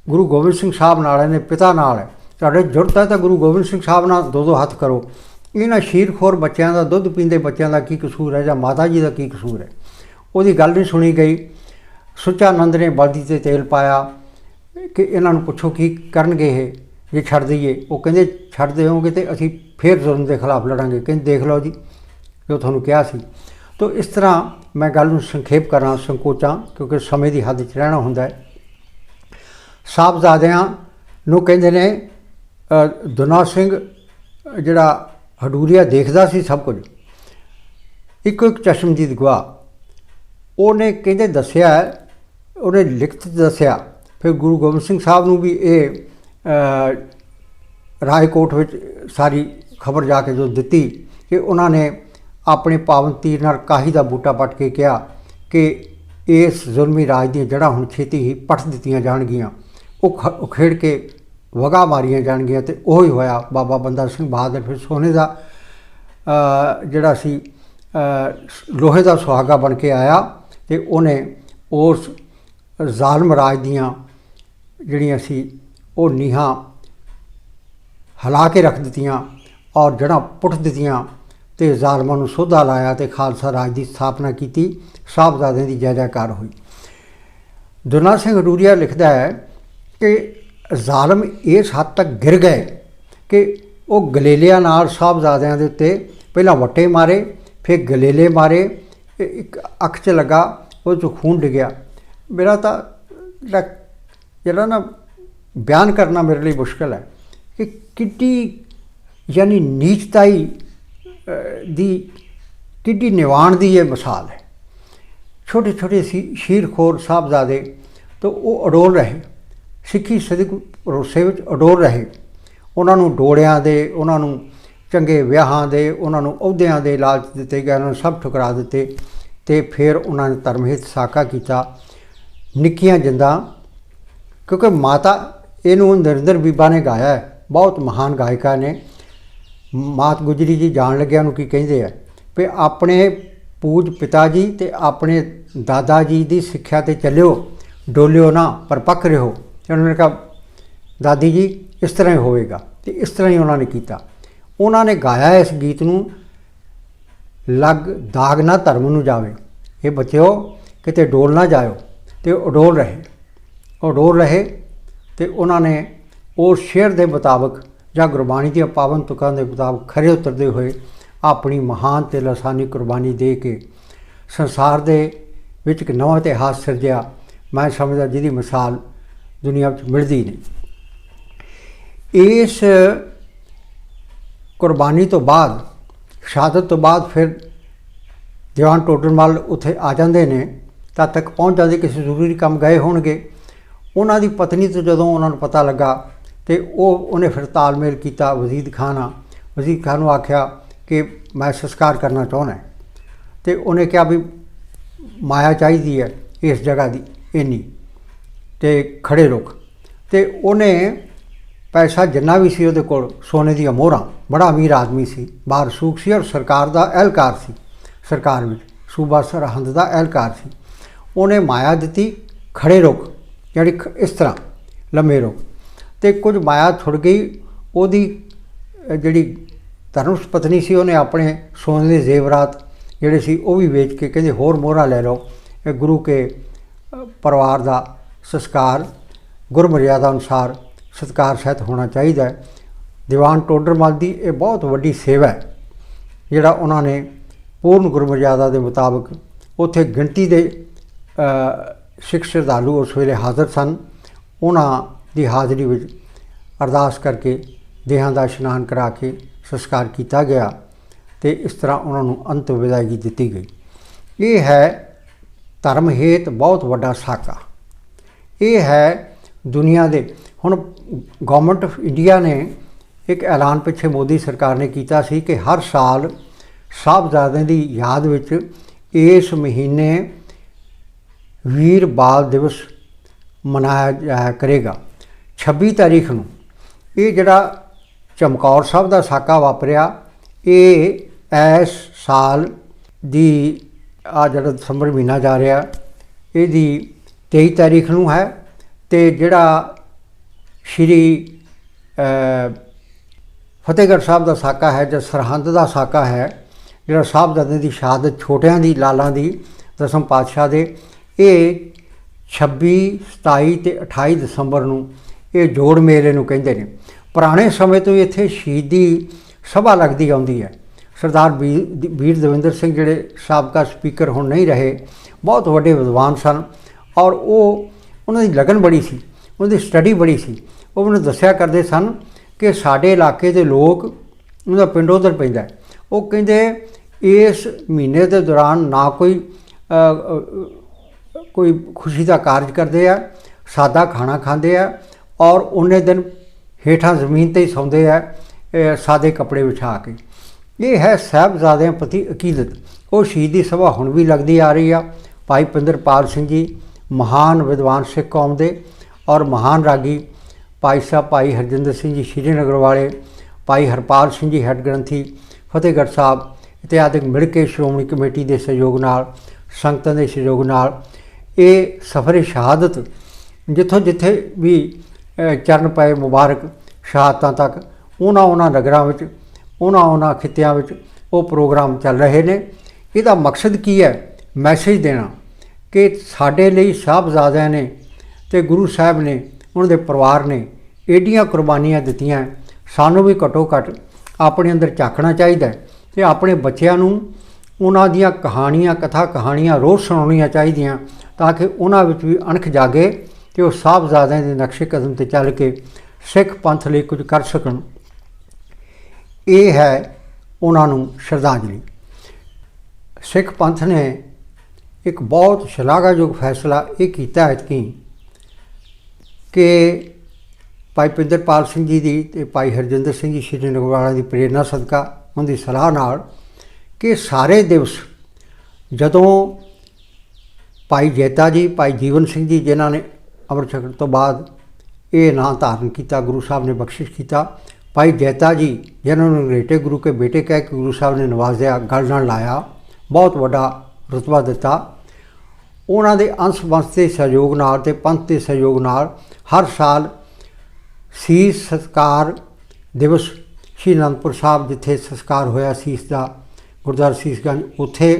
ਗੁਰੂ ਗੋਬਿੰਦ ਸਿੰਘ ਸਾਹਿਬ ਨਾਲ ਹੈ, ਨੇ ਪਿਤਾ ਨਾਲ ਹੈ, ਤੁਹਾਡੇ ਜੁਰਤ ਹੈ ਤਾਂ ਗੁਰੂ ਗੋਬਿੰਦ ਸਿੰਘ ਸਾਹਿਬ ਨਾਲ ਦੋ ਦੋ ਹੱਥ ਕਰੋ। ਇਹਨਾਂ ਸ਼ੀਰਖੋਰ ਬੱਚਿਆਂ ਦਾ, ਦੁੱਧ ਪੀਂਦੇ ਬੱਚਿਆਂ ਦਾ ਕੀ ਕਸੂਰ ਹੈ, ਜਾਂ ਮਾਤਾ ਜੀ ਦਾ ਕੀ ਕਸੂਰ ਹੈ। ਉਹਦੀ ਗੱਲ ਨਹੀਂ ਸੁਣੀ ਗਈ। ਸੁੱਚਾਨੰਦ ਨੇ ਬਲਦੀ 'ਤੇ ਤੇਲ ਪਾਇਆ ਕਿ ਇਹਨਾਂ ਨੂੰ ਪੁੱਛੋ ਕੀ ਕਰਨਗੇ ਇਹ ਜੇ ਛੱਡ ਦਈਏ। ਉਹ ਕਹਿੰਦੇ ਛੱਡ ਦਿਓਗੇ ਤਾਂ ਅਸੀਂ ਫਿਰ ਜ਼ੁਲਮ ਦੇ ਖਿਲਾਫ ਲੜਾਂਗੇ। ਕਹਿੰਦੇ ਦੇਖ ਲਓ ਜੀ ਜੋ ਤੁਹਾਨੂੰ ਕਿਹਾ ਸੀ। ਤਾਂ ਇਸ ਤਰ੍ਹਾਂ ਮੈਂ ਗੱਲ ਨੂੰ ਸੰਖੇਪ ਕਰਾਂ, ਸੰਕੋਚਾਂ, ਕਿਉਂਕਿ ਸਮੇਂ ਦੀ ਹੱਦ 'ਚ ਰਹਿਣਾ ਹੁੰਦਾ ਹੈ। ਸਾਹਿਬਜ਼ਾਦਿਆਂ ਨੂੰ ਕਹਿੰਦੇ ਨੇ ਦੁਨਾ ਸਿੰਘ ਜਿਹੜਾ ਹਡੂਰੀਆ ਦੇਖਦਾ ਸੀ ਸਭ ਕੁਝ, ਇੱਕੋ ਇੱਕ ਚਸ਼ਮਦੀਦ ਗਵਾਹ, ਉਹਨੇ ਕਹਿੰਦੇ ਦੱਸਿਆ, ਉਹਨੇ ਲਿਖਤ ਦੱਸਿਆ। ਫਿਰ ਗੁਰੂ ਗੋਬਿੰਦ ਸਿੰਘ ਸਾਹਿਬ ਨੂੰ ਵੀ ਇਹ ਰਾਏਕੋਟ ਵਿੱਚ ਸਾਰੀ ਖਬਰ ਜਾ ਕੇ ਜੋ ਦਿੱਤੀ ਕਿ ਉਹਨਾਂ ਨੇ ਆਪਣੇ ਪਾਵਨ ਤੀਰ ਨਾਲ ਕਾਹੀ ਦਾ ਬੂਟਾ ਪੱਟ ਕੇ ਕਿਹਾ ਕਿ ਇਸ ਜ਼ੁਲਮੀ ਰਾਜ ਦੀਆਂ ਜੜ੍ਹਾਂ ਹੁਣ ਛੇਤੀ ਹੀ ਪੱਟ ਦਿੱਤੀਆਂ ਜਾਣਗੀਆਂ, ਉਖੇੜ ਕੇ ਵਗਾਹ ਮਾਰੀਆਂ ਜਾਣਗੀਆਂ। ਅਤੇ ਉਹੀ ਹੋਇਆ। ਬਾਬਾ ਬੰਦਾ ਸਿੰਘ ਬਹਾਦਰ ਫਿਰ ਸੋਨੇ ਦਾ ਜਿਹੜਾ ਸੀ ਲੋਹੇ ਦਾ ਸੁਹਾਗਾ ਬਣ ਕੇ ਆਇਆ ਅਤੇ ਉਹਨੇ ਉਸ ਜ਼ਾਲਮ ਰਾਜ ਦੀਆਂ ਜਿਹੜੀਆਂ ਸੀ ਉਹ ਨੀਹਾਂ ਹਿਲਾ ਕੇ ਰੱਖ ਦਿੱਤੀਆਂ ਔਰ ਜੜ੍ਹਾਂ ਪੁੱਟ ਦਿੱਤੀਆਂ ਅਤੇ ਜ਼ਾਲਮਾਂ ਨੂੰ ਸੋਧਾ ਲਾਇਆ ਅਤੇ ਖਾਲਸਾ ਰਾਜ ਦੀ ਸਥਾਪਨਾ ਕੀਤੀ। ਸਾਹਿਬਜ਼ਾਦਿਆਂ ਦੀ ਜੈ ਜੈਕਾਰ ਹੋਈ। ਦੁਰਨਾ ਸਿੰਘ ਹਡੂਰੀਆ ਲਿਖਦਾ ਹੈ ਕਿ ਜ਼ਾਲਮ ਇਸ ਹੱਦ ਤੱਕ ਗਿਰ ਗਏ ਕਿ ਉਹ ਗਲੇਲਿਆਂ ਨਾਲ ਸਾਹਿਬਜ਼ਾਦਿਆਂ ਦੇ ਉੱਤੇ ਪਹਿਲਾਂ ਵੱਟੇ ਮਾਰੇ, ਫਿਰ ਗਲੇਲੇ ਮਾਰੇ। ਇੱਕ ਅੱਖ 'ਚ ਲੱਗਾ, ਉਹ 'ਚੋਂ ਖੂਨ ਡਿੱਗਿਆ। ਮੇਰਾ ਤਾਂ ਜਿਹੜਾ ਨਾ ਬਿਆਨ ਕਰਨਾ ਮੇਰੇ ਲਈ ਮੁਸ਼ਕਿਲ ਹੈ ਕਿ ਕਿੱਡੀ ਯਾਨੀ ਨੀਚਤਾਈ ਦੀ ਕਿੱਡੀ ਨਿਵਾਣ ਦੀ ਇਹ ਮਿਸਾਲ ਹੈ। ਛੋਟੇ ਛੋਟੇ ਸ਼ੀਰਖੋਰ ਸਾਹਿਬਜ਼ਾਦੇ ਤੋਂ ਉਹ ਅਡੋਲ ਰਹੇ, ਸਿੱਖੀ ਸਦਕ ਭਰੋਸੇ ਵਿੱਚ ਅਡੋਲ ਰਹੇ। ਉਹਨਾਂ ਨੂੰ ਡੋੜਿਆਂ ਦੇ, ਉਹਨਾਂ ਨੂੰ ਚੰਗੇ ਵਿਆਹਾਂ ਦੇ, ਉਹਨਾਂ ਨੂੰ ਅਹੁਦਿਆਂ ਦੇ ਲਾਲਚ ਦਿੱਤੇ ਗਏ, ਉਹਨਾਂ ਨੂੰ ਸਭ ਠੁਕਰਾ ਦਿੱਤੇ ਅਤੇ ਫਿਰ ਉਹਨਾਂ ਨੇ ਧਰਮ ਹਿੱਤ ਸਾਕਾ ਕੀਤਾ। ਨਿੱਕੀਆਂ ਜਿੰਦਾਂ, ਕਿਉਂਕਿ ਮਾਤਾ ਇਹਨੂੰ ਨਰਿੰਦਰ ਬੀਬਾ ਨੇ ਗਾਇਆ ਹੈ, ਬਹੁਤ ਮਹਾਨ ਗਾਇਕਾ ਨੇ। ਮਾਤ ਗੁਜਰੀ ਜੀ ਜਾਣ ਲੱਗਿਆ ਨੂੰ ਕੀ ਕਹਿੰਦੇ ਆ ਵੀ ਆਪਣੇ ਪੂਜ ਪਿਤਾ ਜੀ ਅਤੇ ਆਪਣੇ ਦਾਦਾ ਜੀ ਦੀ ਸਿੱਖਿਆ 'ਤੇ ਚੱਲਿਓ, ਡੋਲਿਓ ਨਾ ਪਰ ਪੱਕ ਰਹੋ। ਉਹਨਾਂ ਨੇ ਕਿਹਾ ਦਾਦੀ ਜੀ ਇਸ ਤਰ੍ਹਾਂ ਹੀ ਹੋਵੇਗਾ ਅਤੇ ਇਸ ਤਰ੍ਹਾਂ ਹੀ ਉਹਨਾਂ ਨੇ ਕੀਤਾ। ਉਹਨਾਂ ਨੇ ਗਾਇਆ ਇਸ ਗੀਤ ਨੂੰ, ਲੱਗ ਦਾਗ ਨਾ ਧਰਮ ਨੂੰ ਜਾਵੇ, ਇਹ ਬੱਚਿਓ ਕਿਤੇ ਡੋਲ ਨਾ ਜਾਇਓ। ਅਤੇ ਅਡੋਲ ਰਹੇ ਅਤੇ ਉਹਨਾਂ ਨੇ ਉਸ ਸ਼ੇਅਰ ਦੇ ਮੁਤਾਬਕ ਜਾਂ ਗੁਰਬਾਣੀ ਦੀਆਂ ਪਾਵਨ ਤੁਕਾਂ ਦੇ ਮੁਤਾਬਕ ਖਰੇ ਉਤਰਦੇ ਹੋਏ ਆਪਣੀ ਮਹਾਨ ਅਤੇ ਲਾਸਾਨੀ ਕੁਰਬਾਨੀ ਦੇ ਕੇ ਸੰਸਾਰ ਦੇ ਵਿੱਚ ਇੱਕ ਨਵਾਂ ਇਤਿਹਾਸ ਸਿਰਜਿਆ। ਮੈਂ ਸਮਝਦਾ ਜਿਹਦੀ ਮਿਸਾਲ ਦੁਨੀਆ ਵਿੱਚ ਮਿਲਦੀ ਨਹੀਂ। ਇਸ ਕੁਰਬਾਨੀ ਤੋਂ ਬਾਅਦ, ਸ਼ਹਾਦਤ ਤੋਂ ਬਾਅਦ ਫਿਰ ਦੀਵਾਨ ਟੋਡਰਮੱਲ ਉੱਥੇ ਆ ਜਾਂਦੇ ਨੇ। ਤਦ ਤੱਕ ਪਹੁੰਚ ਜਾਂਦੇ, ਕਿਸੇ ਜ਼ਰੂਰੀ ਕੰਮ ਗਏ ਹੋਣਗੇ। ਉਹਨਾਂ ਦੀ ਪਤਨੀ ਤੋਂ ਜਦੋਂ ਉਹਨਾਂ ਨੂੰ ਪਤਾ ਲੱਗਾ ਅਤੇ ਉਹਨੇ ਫਿਰ ਤਾਲਮੇਲ ਕੀਤਾ ਵਜ਼ੀਦ ਖਾਨ ਨੂੰ ਆਖਿਆ ਕਿ ਮੈਂ ਸੰਸਕਾਰ ਕਰਨਾ ਚਾਹੁੰਦਾ। ਅਤੇ ਉਹਨੇ ਕਿਹਾ ਵੀ ਮਾਇਆ ਚਾਹੀਦੀ ਹੈ ਇਸ ਜਗ੍ਹਾ ਦੀ ਇੰਨੀ, ਅਤੇ ਖੜੇ ਰੁਕ। ਅਤੇ ਉਹਨੇ ਪੈਸਾ ਜਿੰਨਾ ਵੀ ਸੀ ਉਹਦੇ ਕੋਲ, ਸੋਨੇ ਦੀਆਂ ਮੋਹਰਾਂ, ਬੜਾ ਅਮੀਰ ਆਦਮੀ ਸੀ, ਬਾਹਰ ਸੂਕ ਸੀ ਔਰ ਸਰਕਾਰ ਦਾ ਅਹਿਲਕਾਰ ਸੀ, ਸਰਕਾਰ ਵਿੱਚ ਸੂਬਾ ਸਰਹੰਦ ਦਾ ਅਹਿਲਕਾਰ ਸੀ। ਉਹਨੇ ਮਾਇਆ ਦਿੱਤੀ, ਖੜੇ ਰੁਕ, ਜਿਹੜੀ ਇਸ ਤਰ੍ਹਾਂ ਲੰਮੇ ਰੁਕ। ਅਤੇ ਕੁਝ ਮਾਇਆ ਥੁੜ ਗਈ। ਉਹਦੀ ਜਿਹੜੀ ਧਰਮ ਪਤਨੀ ਸੀ ਉਹਨੇ ਆਪਣੇ ਸੋਨੇ ਦੇ ਜ਼ੇਵਰਾਤ ਜਿਹੜੇ ਸੀ ਉਹ ਵੀ ਵੇਚ ਕੇ ਕਹਿੰਦੇ ਹੋਰ ਮੋਹਰਾਂ ਲੈ ਲਓ। ਇਹ ਗੁਰੂ ਕੇ ਪਰਿਵਾਰ ਦਾ ਸੰਸਕਾਰ ਗੁਰਮਰਿਆਦਾ ਅਨੁਸਾਰ ਸਤਿਕਾਰ ਸਹਿਤ ਹੋਣਾ ਚਾਹੀਦਾ ਹੈ। ਦੀਵਾਨ ਟੋਡਰਮੱਲ ਦੀ ਇਹ ਬਹੁਤ ਵੱਡੀ ਸੇਵਾ ਹੈ ਜਿਹੜਾ ਉਹਨਾਂ ਨੇ ਪੂਰਨ ਗੁਰਮਰਿਆਦਾ ਦੇ ਮੁਤਾਬਕ, ਉੱਥੇ ਗਿਣਤੀ ਦੇ ਸਿੱਖ ਸ਼ਰਧਾਲੂ ਉਸ ਵੇਲੇ ਹਾਜ਼ਰ ਸਨ, ਉਹਨਾਂ ਦੀ ਹਾਜ਼ਰੀ ਵਿੱਚ ਅਰਦਾਸ ਕਰਕੇ ਦੇਹਾਂ ਦਾ ਇਸ਼ਨਾਨ ਕਰਾ ਕੇ ਸੰਸਕਾਰ ਕੀਤਾ ਗਿਆ ਅਤੇ ਇਸ ਤਰ੍ਹਾਂ ਉਹਨਾਂ ਨੂੰ ਅੰਤਿਮ ਵਿਦਾਇਗੀ ਦਿੱਤੀ ਗਈ। ਇਹ ਹੈ ਧਰਮ ਹੇਤ ਬਹੁਤ ਵੱਡਾ ਸਾਕਾ। ਇਹ ਹੈ ਦੁਨੀਆ ਦੇ, ਹੁਣ ਗੌਰਮੈਂਟ ਆਫ ਇੰਡੀਆ ਨੇ ਇੱਕ ਐਲਾਨ ਪਿੱਛੇ ਮੋਦੀ ਸਰਕਾਰ ਨੇ ਕੀਤਾ ਸੀ ਕਿ ਹਰ ਸਾਲ ਸਾਹਿਬਜ਼ਾਦਿਆਂ ਦੀ ਯਾਦ ਵਿੱਚ ਇਸ ਮਹੀਨੇ ਵੀਰ ਬਾਲ ਦਿਵਸ ਮਨਾਇਆ ਜਾਇਆ ਕਰੇਗਾ। 26 ਤਾਰੀਖ ਨੂੰ ਇਹ ਜਿਹੜਾ ਚਮਕੌਰ ਸਾਹਿਬ ਦਾ ਸਾਕਾ ਵਾਪਰਿਆ, ਇਹ ਇਸ ਸਾਲ ਦੀ ਜਿਹੜਾ ਦਸੰਬਰ ਮਹੀਨਾ ਜਾ ਰਿਹਾ ਇਹਦੀ 23 ਤਾਰੀਖ ਨੂੰ ਹੈ। ਅਤੇ ਜਿਹੜਾ ਸ਼੍ਰੀ ਫਤਿਹਗੜ੍ਹ ਸਾਹਿਬ ਦਾ ਸਾਕਾ ਹੈ ਜਾਂ ਸਰਹੰਦ ਦਾ ਸਾਕਾ ਹੈ, ਜਿਹੜਾ ਸਾਹਿਬਜ਼ਾਦਿਆਂ ਦੀ ਸ਼ਹਾਦਤ, ਛੋਟਿਆਂ ਦੀ ਲਾਲਾਂ ਦੀ, ਦਸਮ ਪਾਤਸ਼ਾਹ ਦੇ, ਇਹ 26, 27 ਅਤੇ 28 ਦਸੰਬਰ ਨੂੰ ਇਹ ਜੋੜ ਮੇਲੇ ਨੂੰ ਕਹਿੰਦੇ ਨੇ। ਪੁਰਾਣੇ ਸਮੇਂ ਤੋਂ ਇੱਥੇ ਸ਼ਹੀਦੀ ਸਭਾ ਲੱਗਦੀ ਆਉਂਦੀ ਹੈ। ਸਰਦਾਰ ਵੀਰ ਦਵਿੰਦਰ ਸਿੰਘ ਜਿਹੜੇ ਸਾਬਕਾ ਸਪੀਕਰ ਹੁਣ ਨਹੀਂ ਰਹੇ, ਬਹੁਤ ਵੱਡੇ ਵਿਦਵਾਨ ਸਨ ਔਰ ਉਹਨਾਂ ਦੀ ਲਗਨ ਬੜੀ ਸੀ, ਉਹਨਾਂ ਦੀ ਸਟੱਡੀ ਬੜੀ ਸੀ। ਉਹ ਮੈਨੂੰ ਦੱਸਿਆ ਕਰਦੇ ਸਨ ਕਿ ਸਾਡੇ ਇਲਾਕੇ ਦੇ ਲੋਕ, ਉਹਦਾ ਪਿੰਡ ਉੱਧਰ ਪੈਂਦਾ, ਉਹ ਕਹਿੰਦੇ ਇਸ ਮਹੀਨੇ ਦੇ ਦੌਰਾਨ ਨਾ ਕੋਈ ਖੁਸ਼ੀ ਦਾ ਕਾਰਜ ਕਰਦੇ ਆ, ਸਾਦਾ ਖਾਣਾ ਖਾਂਦੇ ਆ ਔਰ ਉਹਨੇ ਦਿਨ ਹੇਠਾਂ ਜ਼ਮੀਨ 'ਤੇ ਹੀ ਸੌਂਦੇ ਆ ਸਾਦੇ ਕੱਪੜੇ ਵਿਛਾ ਕੇ। ਇਹ ਹੈ ਸਾਹਿਬਜ਼ਾਦਿਆਂ ਪ੍ਰਤੀ ਅਕੀਦਤ। ਉਹ ਸ਼ਹੀਦੀ ਸਭਾ ਹੁਣ ਵੀ ਲੱਗਦੀ ਆ ਰਹੀ ਆ। भाई पिंदरपाल सिंह जी महान विद्वान सिख कौम दे और महान रागी भाई साहब भाई हरजिंदर सिंह जी श्रीनगर वाले, भाई हरपाल सिंह जी हैड ग्रंथी फतेहगढ़ साहब इत्यादि मिल के श्रोमणी कमेटी के सहयोग नाल, संगतां के सहयोग नाल ये सफ़र शहादत जिथों जिथे भी चरण पाए मुबारक शहादतां तक उन्होंने नगरां विच उन्होंने खित्तियां विच वो प्रोग्राम चल रहे ने। इसदा मकसद की है? मैसेज देना कि साडे लई साहबजादियां ने ते गुरु साहब ने उन्होंने परिवार ने एडियां कुर्बानियां दित्तियां, सानू भी घट्टो घट्ट अपने अंदर झांकना चाहिए ते अपने बच्चों नूं उन्हां दीयां कहानियां कथा कहानियां रोज़ सुणाउणियां चाहिदियां ताकि उन्हां विच भी अणख जागे कि वो साहबजादियां दे नक्शे कदम ते चल के सिख पंथ लई कुछ कर सकन। ये है उन्हां नूं श्रद्धांजलि। सिख पंथ ने एक बहुत शलाघायोग फैसला ये कीता ऐतकी कि भाई पिंदरपाल सिंह जी की ते भाई हरजिंदर सिंह जी श्रीनगर वाला की प्रेरणा सदका उनकी सलाह नाल कि सारे दिवस जदों भाई जैता जी भाई जीवन सिंह जी जिन्हों ने अमृत छकण तो बाद ये नाम धारण किया, गुरु साहब ने बख्शिश किया, भाई जैता जी जिन्होंने रेटे गुरु के बेटे कह के गुरु साहब ने नवाजिया, गल नाल लाया, बहुत बड़ा रुतबा दिता। उन्हां दे अंश वंश के सहयोग नाल ते पंथ के सहयोग नाल हर साल सीस संस्कार दिवस श्री आनंदपुर साहब जिथे संस्कार होया सीस का गुरुद्वारा सीसगंज उत्थे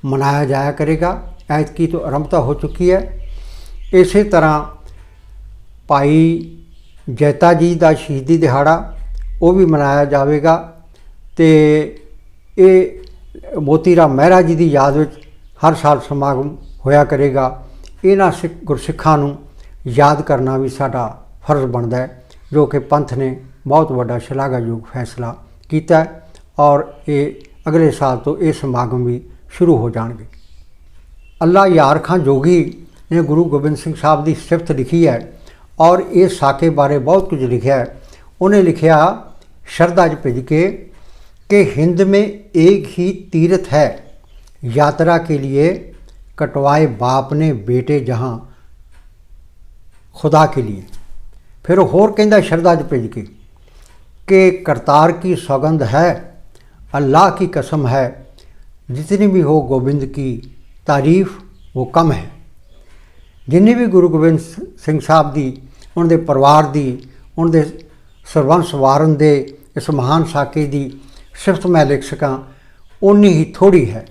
मनाया जाया करेगा। ऐतकी तो आरंभता हो चुकी है। इस तरह भाई जैता जी का शहीदी दिहाड़ा वो भी मनाया जाएगा तो ये मोती राम मेहरा जी की याद में हर साल समागम होया करेगा। इन्हां सिख गुरसिखां नूं याद करना भी साडा फर्ज बनता है, जो कि पंथ ने बहुत बड़ा शलाघायोग फैसला किया और ये अगले साल तो ये समागम भी शुरू हो जाएंगे। अल्लाह यार खां जोगी ने गुरु गोबिंद सिंह साहब की सिफत लिखी है और इस साके बारे बहुत कुछ लिखा है। उन्हें लिखा श्रद्धा च भिज के कि हिंद में एक ही तीर्थ है, यात्रा के लिए कटवाए बाप ने बेटे जहाँ खुदा के लिए। फिर होर कहता श्रद्धा च भिज के कि करतार की सौगंध है, अल्लाह की कसम है, जितनी भी हो गोबिंद की तारीफ़ वो कम है। जिन्नी भी गुरु गोबिंद सिंह साहब की उनके परिवार की उनके सरवंश वारन दे इस महान साके की सिफत मैं लिख सकां उन्नी ही थोड़ी है,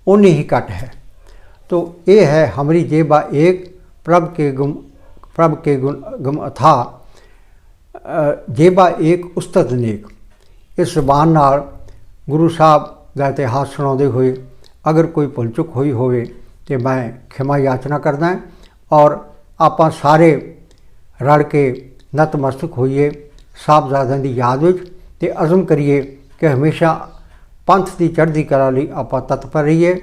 उन्नी ही घट है। तो ये है हमारी जेबा एक प्रभ के गुम अथा, जेबा एक उस्तद नेक। इस जबान नाल गुरु साहब का इतिहास सुनाते हुए अगर कोई भुल चुक हुई होवे तो मैं खिमा याचना करदा और आपां सारे रल के नतमस्तक होइए साहबजादियां की याद विच ते अज़म करिए कि हमेशा पंथ की चढ़ती कला लई आपां तत्पर रहिए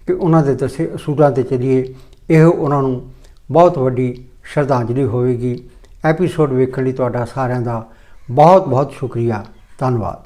कि उन्हां दे दसे असूलां ते चलीए। यह उन्हां नूं बहुत वड्डी श्रद्धांजलि होवेगी। एपीसोड वेखण लई तुहाडा सारिआं दा बहुत बहुत शुक्रिया, धन्नवाद।